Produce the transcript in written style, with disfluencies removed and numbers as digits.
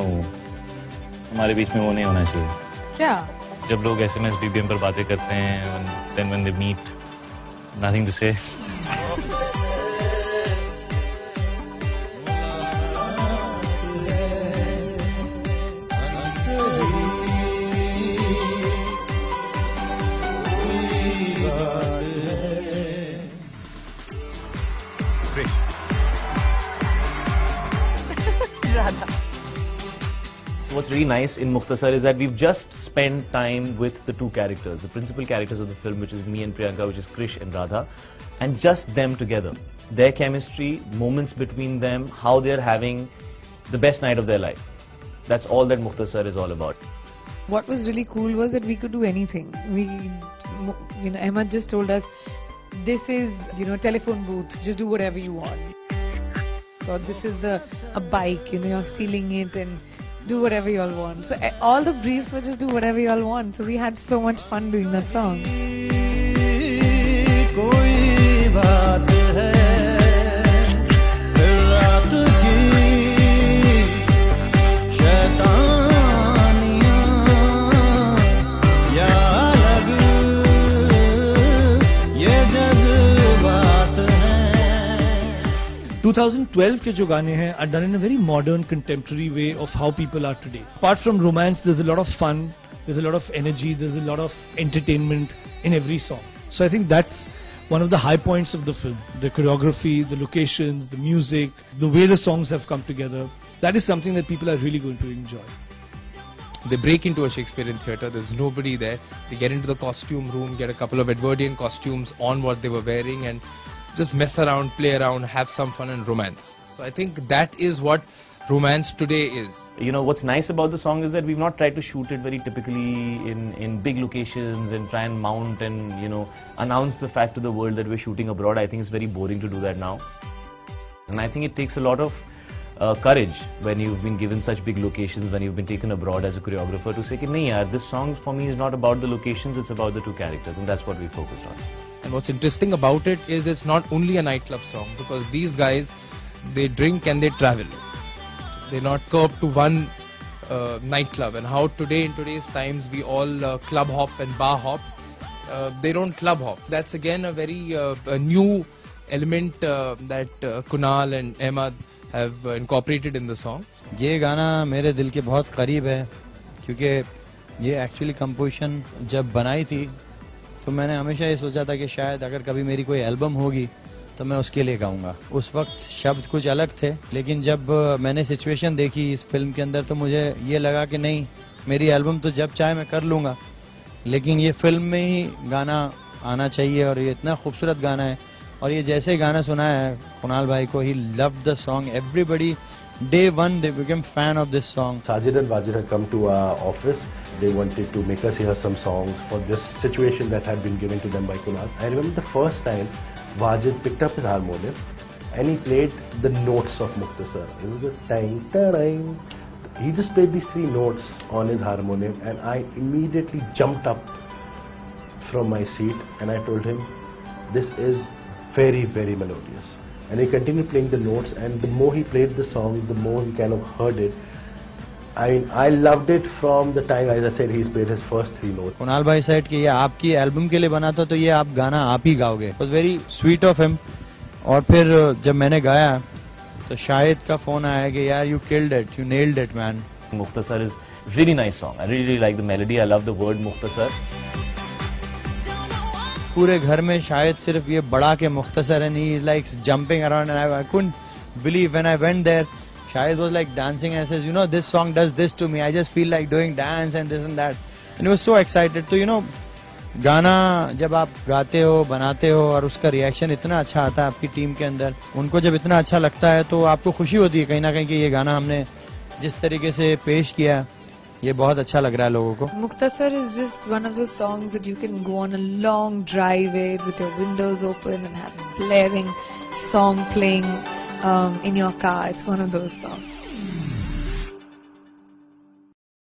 हूँ, हमारे बीच में वो नहीं होना चाहिए। क्या? जब लोग SMS BBM पर बातें करते हैं, then when they meet, nothing to say. What's really nice in Mukhtasar is that we've just spent time with the two characters, the principal characters of the film, which is me and Priyanka, which is Krish and Radha, and just them together. Their chemistry, moments between them, how they're having the best night of their life. That's all that Mukhtasar is all about. What was really cool was that we could do anything. Ahmed just told us, this is, telephone booth, just do whatever you want. Or this is a bike, you're stealing it and do whatever you all want. So all the briefs were just do whatever you all want. So we had so much fun doing that song. In 2012 के जो गाने हैं are done in a very modern, contemporary way of how people are today. Apart from romance, there's a lot of fun, there's a lot of energy, there's a lot of entertainment in every song. So I think that's one of the high points of the film. The choreography, the locations, the music, the way the songs have come together. That is something that people are really going to enjoy. They break into a Shakespearean theatre, there's nobody there. They get into the costume room, get a couple of Edwardian costumes on what they were wearing and just mess around, play around, have some fun and romance. So I think that is what romance today is. What's nice about the song is that we've not tried to shoot it very typically in big locations and try and mount and, announce the fact to the world that we're shooting abroad. I think it's very boring to do that now. And I think it takes a lot of courage when you've been given such big locations, when you've been taken abroad as a choreographer to say, "Nahi yaar, this song for me is not about the locations, it's about the two characters," and that's what we focused on. And what's interesting about it is it's not only a nightclub song, because these guys, they drink and they travel. They're not curbed to one nightclub. And how today, in today's times, we all club hop and bar hop. They don't club hop. That's again a very a new element that Kunal and Ahmed have incorporated in the song. ये गाना मेरे दिल के बहुत करीब है, क्योंकि ये एक्चुअली कंपोजिशन जब बनाई थी तो मैंने हमेशा ये सोचा था कि शायद अगर कभी मेरी कोई एल्बम होगी तो मैं उसके लिए गाऊंगा. उस वक्त शब्द कुछ अलग थे, लेकिन जब मैंने सिचुएशन देखी इस फिल्म के अंदर तो मुझे ये लगा कि नहीं, मेरी एल्बम तो जब चाहे मैं कर लूंगा, लेकिन ये फिल्म में ही गाना आना चाहिए. और ये इतना खूबसूरत गाना है, और ये जैसे ही गाना सुना है कुणाल भाई को, he loved the song. Everybody day one they became fan of this song. Sajid and Wajid had come to our office. They wanted to make us hear some songs for this situation that had been given to them by Kunal. I remember the first time Wajid picked up his harmonium and he played the notes of Mukhtasar. It was just tang, tarang. He just played these three notes on his harmonium and I immediately jumped up from my seat and I told him, this is very, very melodious. And he continued playing the notes, and the more he played the song, the more he kind of heard it. I loved it from the time, as I said, he's played his first three notes. Kunal भाई said कि ये आपकी album के लिए बना था, तो ये आप गाना आप ही गाओगे. It was very sweet of him. और फिर जब मैंने गाया तो शाहिद का फोन आया कि यार you killed it, you nailed it, man. Mukhtasar is really nice song. I really like the melody. I love the word Mukhtasar. पूरे घर में शायद सिर्फ ये बड़ा के मुख्तसर है, he is like jumping around and I couldn't believe when I went there. Shahid was like dancing and says, this song does this to me. I just feel like doing dance and this and that. And he was so excited. So, गाना जब आप गाते हो, बनाते हो और उसका reaction इतना अच्छा आता है आपकी टीम के अंदर, उनको जब इतना अच्छा लगता है तो आपको खुशी होती है कहीं ना कहीं कि ये गाना हमने जिस तरीके से पेश किया, ये बहुत अच्छा लग रहा है लोगों को. Mukhtasar is just one of those songs that you can go on a long drive with your windows open and have blaring song playing in your car. It's one of those songs.